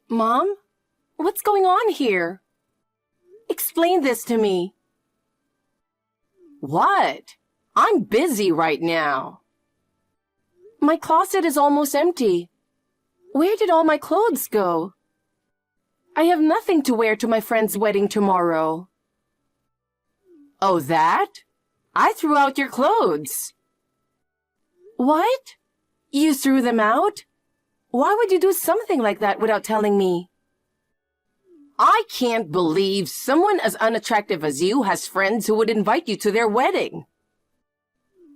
Mom? What's going on here? Explain this to me. What? I'm busy right now. My closet is almost empty. Where did all my clothes go? I have nothing to wear to my friend's wedding tomorrow. Oh, that? I threw out your clothes. What? You threw them out? Why would you do something like that without telling me? I can't believe someone as unattractive as you has friends who would invite you to their wedding.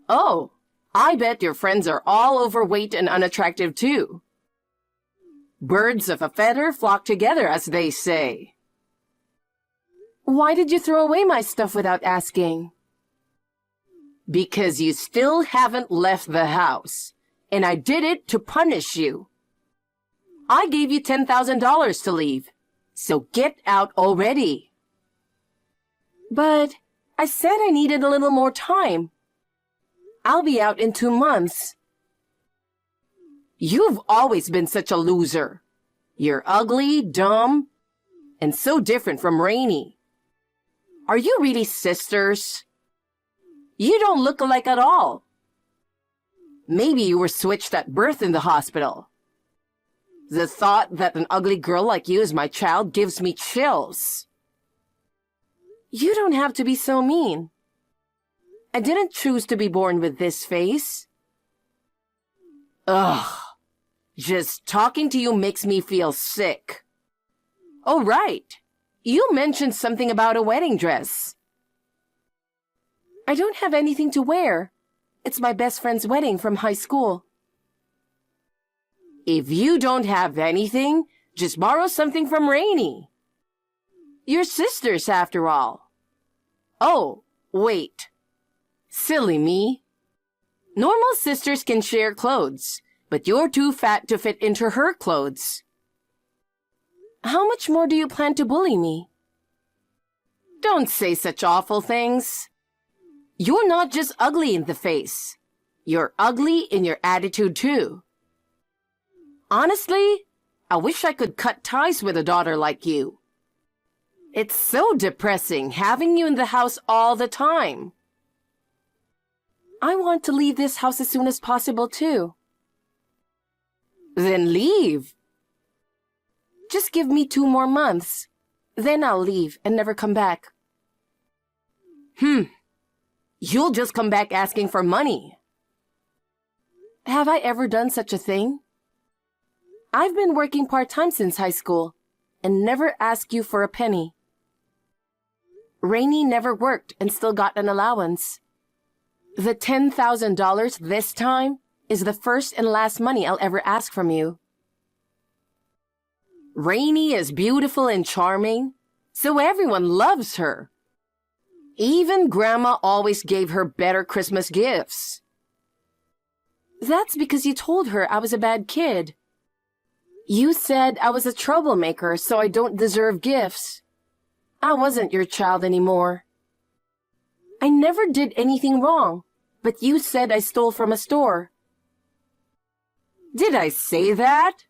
Oh, I bet your friends are all overweight and unattractive too. Birds of a feather flock together, as they say. Why did you throw away my stuff without asking? Because you still haven't left the house, and I did it to punish you. I gave you $10,000 to leave, so get out already. But I said I needed a little more time. I'll be out in 2 months. You've always been such a loser. You're ugly, dumb, and so different from Rainey. Are you really sisters? You don't look alike at all. Maybe you were switched at birth in the hospital. The thought that an ugly girl like you is my child gives me chills. You don't have to be so mean. I didn't choose to be born with this face. Ugh. Just talking to you makes me feel sick. Oh, right. You mentioned something about a wedding dress. I don't have anything to wear. It's my best friend's wedding from high school. If you don't have anything, just borrow something from Rainey. You're sisters, after all. Oh, wait. Silly me. Normal sisters can share clothes, but you're too fat to fit into her clothes. How much more do you plan to bully me? Don't say such awful things. You're not just ugly in the face. You're ugly in your attitude, too. Honestly, I wish I could cut ties with a daughter like you. It's so depressing having you in the house all the time. I want to leave this house as soon as possible, too. Then leave. Just give me 2 more months. Then I'll leave and never come back. You'll just come back asking for money. Have I ever done such a thing? I've been working part-time since high school and never asked you for a penny. Rainey never worked and still got an allowance. The $10,000 this time is the first and last money I'll ever ask from you. Rainey is beautiful and charming, so everyone loves her. Even Grandma always gave her better Christmas gifts. That's because you told her I was a bad kid. You said I was a troublemaker, so I don't deserve gifts. I wasn't your child anymore. I never did anything wrong, but you said I stole from a store. Did I say that?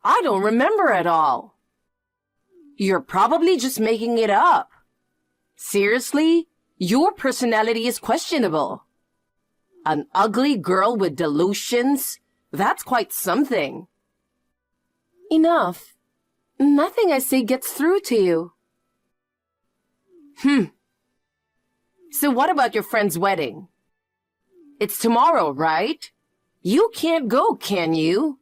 I don't remember at all. You're probably just making it up. Seriously, your personality is questionable. An ugly girl with delusions? That's quite something. Enough. Nothing I say gets through to you. So what about your friend's wedding? It's tomorrow, right? You can't go, can you?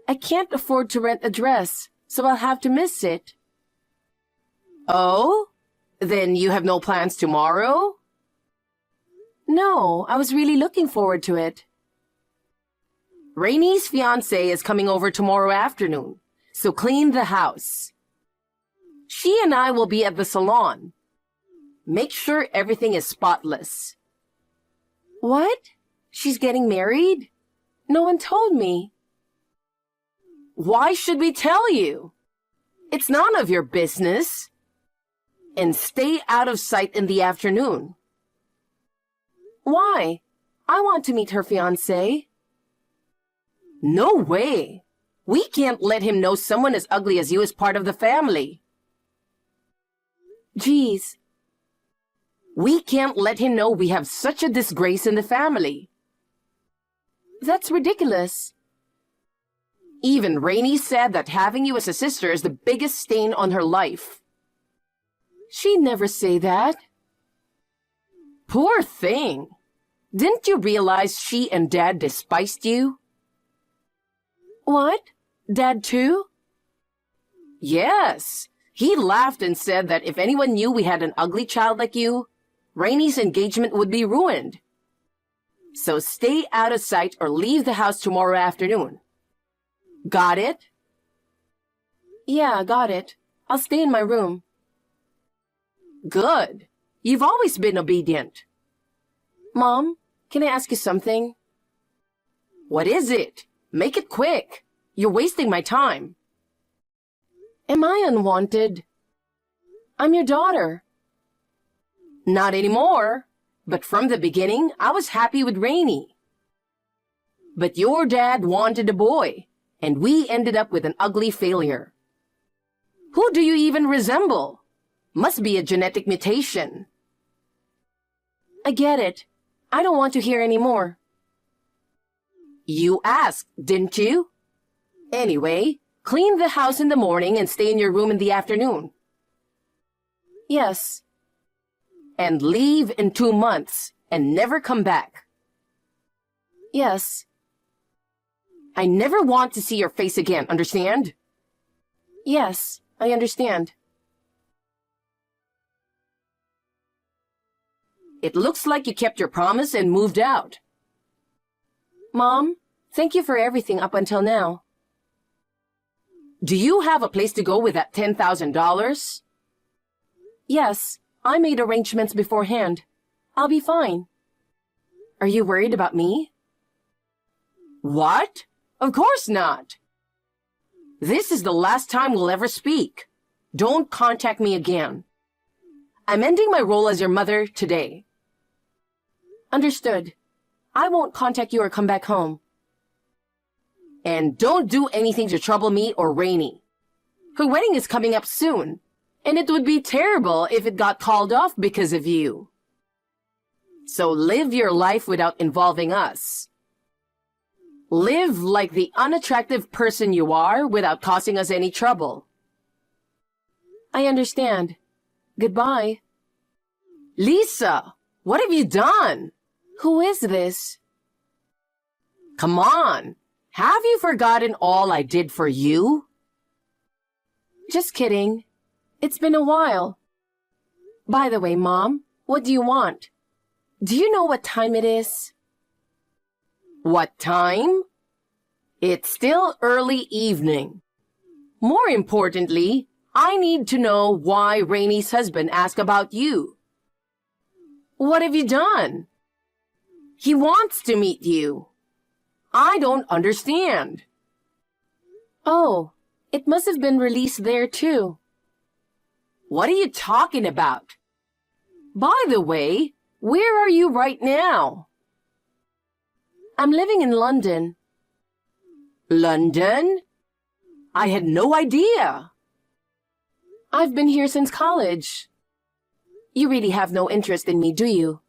I can't afford to rent a dress, so I'll have to miss it. Oh? Then you have no plans tomorrow? No, I was really looking forward to it. Rainey's fiancé is coming over tomorrow afternoon, so clean the house. She and I will be at the salon. Make sure everything is spotless. What? She's getting married? No one told me. Why should we tell you? It's none of your business. And stay out of sight in the afternoon. Why? I want to meet her fiancé. No way. We can't let him know someone as ugly as you is part of the family. Geez. We can't let him know we have such a disgrace in the family. That's ridiculous. Even Rainey said that having you as a sister is the biggest stain on her life. She'd never say that. Poor thing. Didn't you realize she and Dad despised you? What? Dad too? Yes. He laughed and said that if anyone knew we had an ugly child like you, Rainey's engagement would be ruined. So stay out of sight or leave the house tomorrow afternoon. Got it? Yeah, got it. I'll stay in my room. Good. You've always been obedient. Mom, can I ask you something? What is it? Make it quick. You're wasting my time. Am I unwanted? I'm your daughter. Not anymore. But from the beginning, I was happy with Rainey. But your dad wanted a boy, and we ended up with an ugly failure. Who do you even resemble? Must be a genetic mutation. I get it. I don't want to hear any more. You asked, didn't you? Anyway, clean the house in the morning and stay in your room in the afternoon. Yes. And leave in 2 months and never come back. Yes. I never want to see your face again, understand? Yes, I understand. It looks like you kept your promise and moved out. Mom, thank you for everything up until now. Do you have a place to go with that $10,000? Yes, I made arrangements beforehand. I'll be fine. Are you worried about me? What? Of course not. This is the last time we'll ever speak. Don't contact me again. I'm ending my role as your mother today. Understood. I won't contact you or come back home. And don't do anything to trouble me or Rainey. Her wedding is coming up soon, and it would be terrible if it got called off because of you. So live your life without involving us. Live like the unattractive person you are without causing us any trouble. I understand. Goodbye. Lisa, what have you done? Who is this? Come on. Have you forgotten all I did for you? Just kidding. It's been a while. By the way, Mom, what do you want? Do you know what time it is? What time? It's still early evening. More importantly, I need to know why Rainey's husband asked about you. What have you done? He wants to meet you. I don't understand. Oh, it must have been released there too. What are you talking about? By the way, where are you right now? I'm living in London. London? I had no idea. I've been here since college. You really have no interest in me, do you?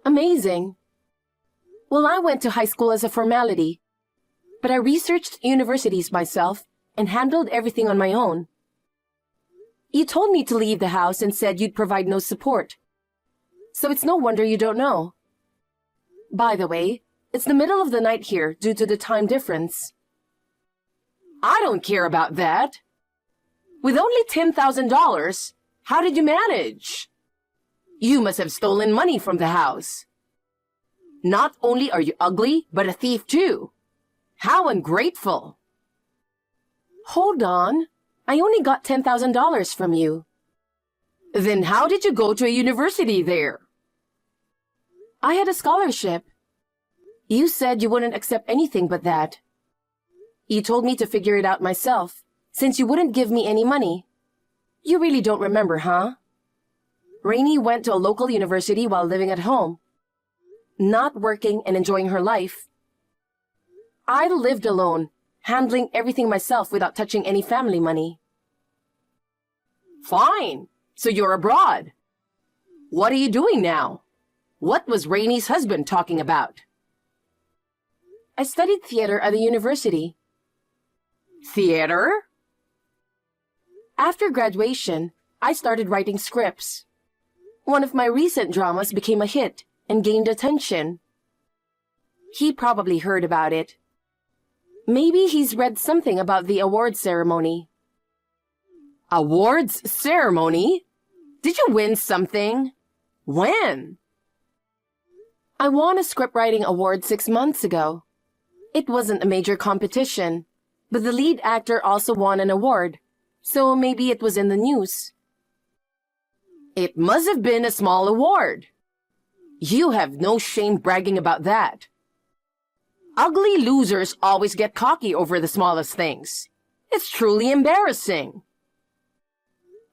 Amazing. Well, I went to high school as a formality, but I researched universities myself and handled everything on my own. You told me to leave the house and said you'd provide no support. So it's no wonder you don't know. By the way, it's the middle of the night here due to the time difference. I don't care about that. With only $10,000, how did you manage? You must have stolen money from the house. Not only are you ugly, but a thief too. How ungrateful. Hold on. I only got $10,000 from you. Then how did you go to a university there? I had a scholarship. You said you wouldn't accept anything but that. You told me to figure it out myself, since you wouldn't give me any money. You really don't remember, huh? Rainey went to a local university while living at home, not working and enjoying her life. I lived alone, handling everything myself without touching any family money. Fine. So you're abroad. What are you doing now? What was Rainie's husband talking about? I studied theater at the university. Theater? After graduation, I started writing scripts. One of my recent dramas became a hit and gained attention. He probably heard about it. Maybe he's read something about the awards ceremony. Awards ceremony? Did you win something? When? I won a scriptwriting award 6 months ago. It wasn't a major competition, but the lead actor also won an award, so maybe it was in the news. It must have been a small award. You have no shame bragging about that. Ugly losers always get cocky over the smallest things. It's truly embarrassing.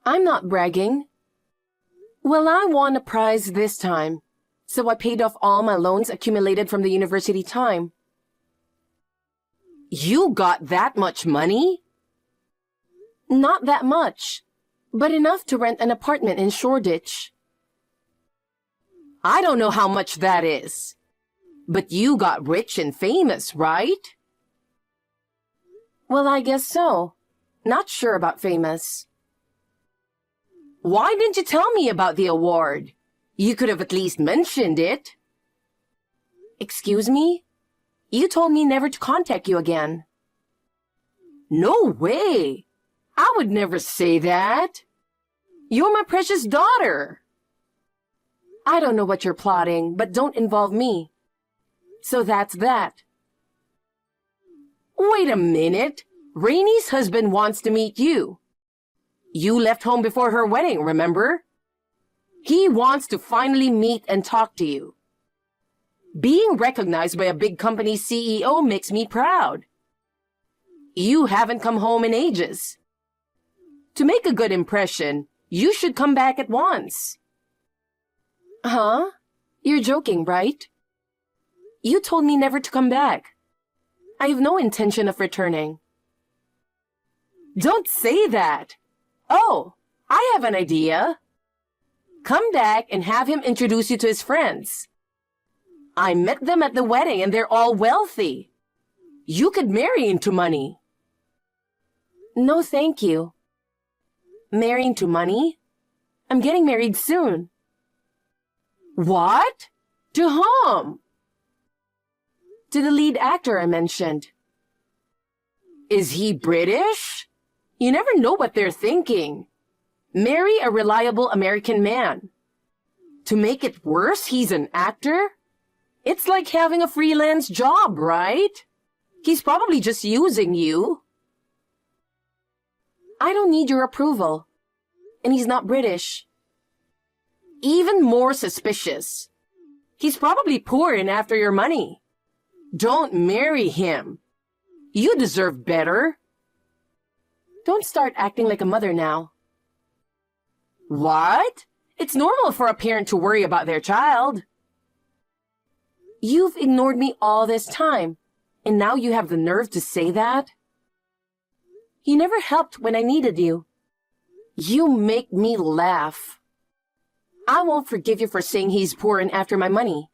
I'm not bragging. Well, I won a prize this time, so I paid off all my loans accumulated from the university time. You got that much money? Not that much, but enough to rent an apartment in Shoreditch. I don't know how much that is, but you got rich and famous, right? Well, I guess so. Not sure about famous. Why didn't you tell me about the award? You could have at least mentioned it. Excuse me? You told me never to contact you again. No way! I would never say that. You're my precious daughter. I don't know what you're plotting, but don't involve me. So that's that. Wait a minute. Rainie's husband wants to meet you. You left home before her wedding, remember? He wants to finally meet and talk to you. Being recognized by a big company CEO makes me proud. You haven't come home in ages. To make a good impression, you should come back at once. Huh? You're joking, right? You told me never to come back. I have no intention of returning. Don't say that. Oh, I have an idea. Come back and have him introduce you to his friends. I met them at the wedding and they're all wealthy. You could marry into money. No, thank you. Marry into money? I'm getting married soon. What? To whom? To the lead actor I mentioned. Is he British? You never know what they're thinking. Marry a reliable American man. To make it worse, he's an actor? It's like having a freelance job, right? He's probably just using you. I don't need your approval. And he's not British. Even more suspicious. He's probably poor and after your money. Don't marry him. You deserve better. Don't start acting like a mother now. What? It's normal for a parent to worry about their child. You've ignored me all this time, and now you have the nerve to say that? You never helped when I needed you. You make me laugh. I won't forgive you for saying he's poor and after my money.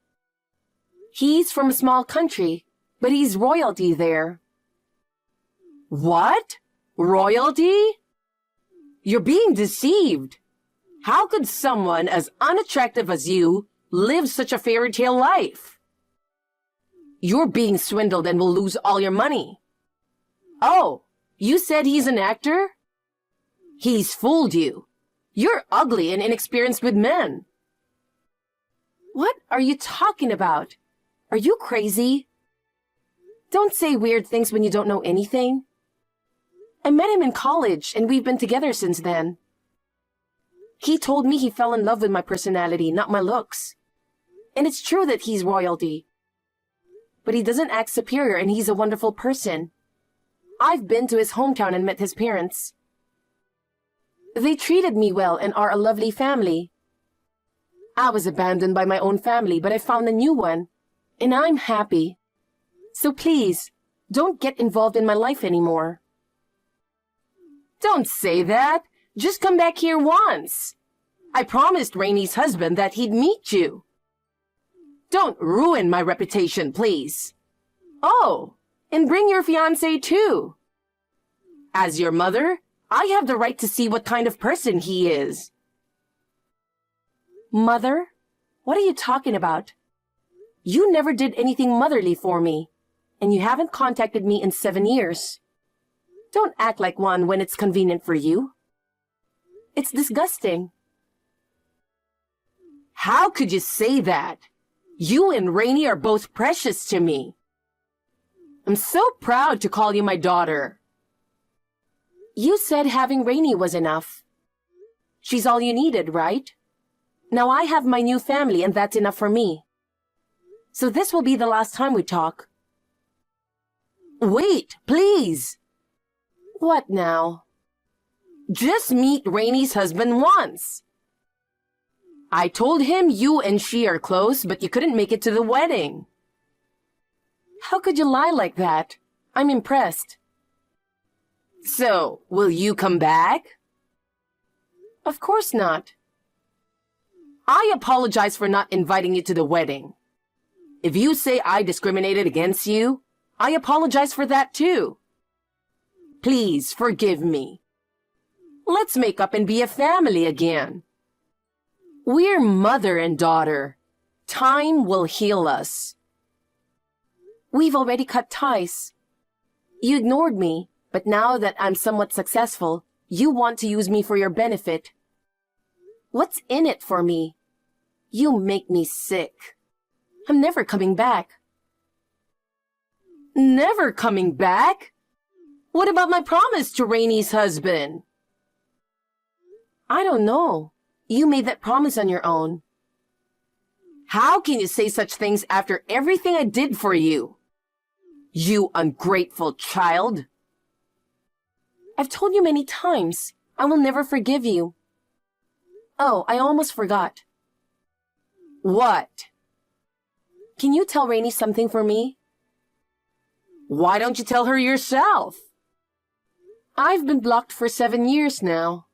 He's from a small country, but he's royalty there. What? Royalty? You're being deceived. How could someone as unattractive as you live such a fairy tale life? You're being swindled and will lose all your money. Oh, you said he's an actor? He's fooled you. You're ugly and inexperienced with men. What are you talking about? Are you crazy? Don't say weird things when you don't know anything. I met him in college and we've been together since then. He told me he fell in love with my personality, not my looks. And it's true that he's royalty. But he doesn't act superior and he's a wonderful person. I've been to his hometown and met his parents. They treated me well and are a lovely family. I was abandoned by my own family, but I found a new one, and I'm happy. So please, Don't get involved in my life anymore. Don't say that. Just come back here once. I promised Rainy's husband that he'd meet you. Don't ruin my reputation, please. Oh, and bring your fiancé too. As your mother, I have the right to see what kind of person he is. Mother? What are you talking about? You never did anything motherly for me, and you haven't contacted me in 7 years. Don't act like one when it's convenient for you. It's disgusting. How could you say that? You and Rainy are both precious to me. I'm so proud to call you my daughter. You said having Rainy was enough. She's all you needed, right? Now I have my new family and that's enough for me. So this will be the last time we talk. Wait, please. What now? Just meet Rainy's husband once. I told him you and she are close, but you couldn't make it to the wedding. How could you lie like that? I'm impressed. So, will you come back? Of course not. I apologize for not inviting you to the wedding. If you say I discriminated against you, I apologize for that too. Please forgive me. Let's make up and be a family again. We're mother and daughter. Time will heal us. We've already cut ties. You ignored me, but now that I'm somewhat successful, you want to use me for your benefit. What's in it for me? You make me sick. I'm never coming back. Never coming back? What about my promise to Rainy's husband? I don't know. You made that promise on your own. How can you say such things after everything I did for you? You ungrateful child. I've told you many times, I will never forgive you. Oh, I almost forgot. What? Can you tell Rainy something for me? Why don't you tell her yourself? I've been blocked for 7 years now.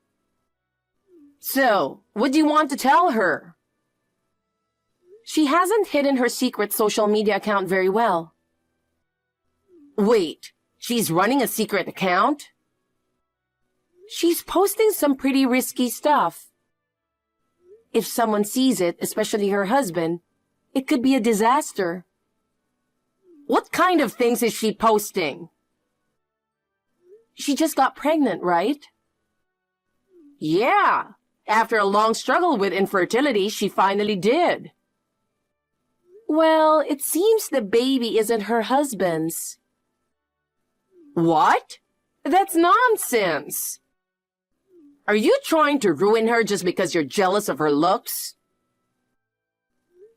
So, what do you want to tell her? She hasn't hidden her secret social media account very well. Wait, she's running a secret account? She's posting some pretty risky stuff. If someone sees it, especially her husband, it could be a disaster. What kind of things is she posting? She just got pregnant, right? Yeah. After a long struggle with infertility, she finally did. Well, it seems the baby isn't her husband's. What? That's nonsense. Are you trying to ruin her just because you're jealous of her looks?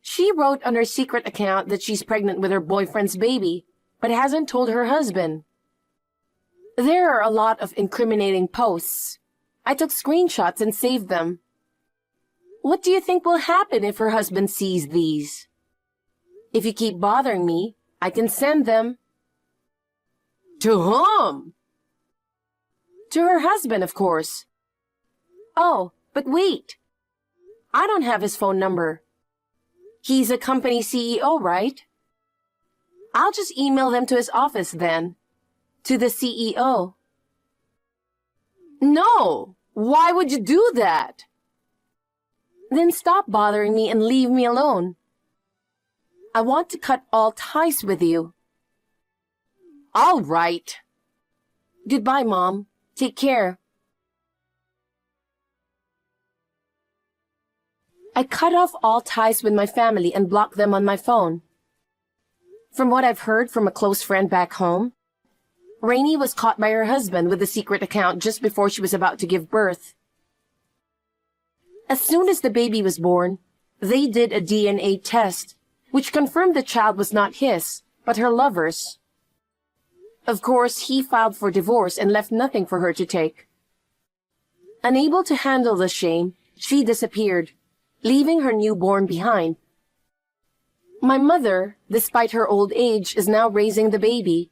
She wrote on her secret account that she's pregnant with her boyfriend's baby, but hasn't told her husband. There are a lot of incriminating posts. I took screenshots and saved them. What do you think will happen if her husband sees these? If you keep bothering me, I can send them. To whom? To her husband, of course. Oh, but wait. I don't have his phone number. He's a company CEO, right? I'll just email them to his office then. To the CEO. No! Why would you do that? Then stop bothering me and leave me alone. I want to cut all ties with you. All right. Goodbye, Mom. Take care. I cut off all ties with my family and blocked them on my phone. From what I've heard from a close friend back home, Rainy was caught by her husband with a secret account just before she was about to give birth. As soon as the baby was born, they did a DNA test, which confirmed the child was not his, but her lover's. Of course, he filed for divorce and left nothing for her to take. Unable to handle the shame, she disappeared, leaving her newborn behind. My mother, despite her old age, is now raising the baby.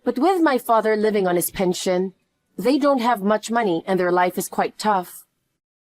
But with my father living on his pension, they don't have much money and their life is quite tough.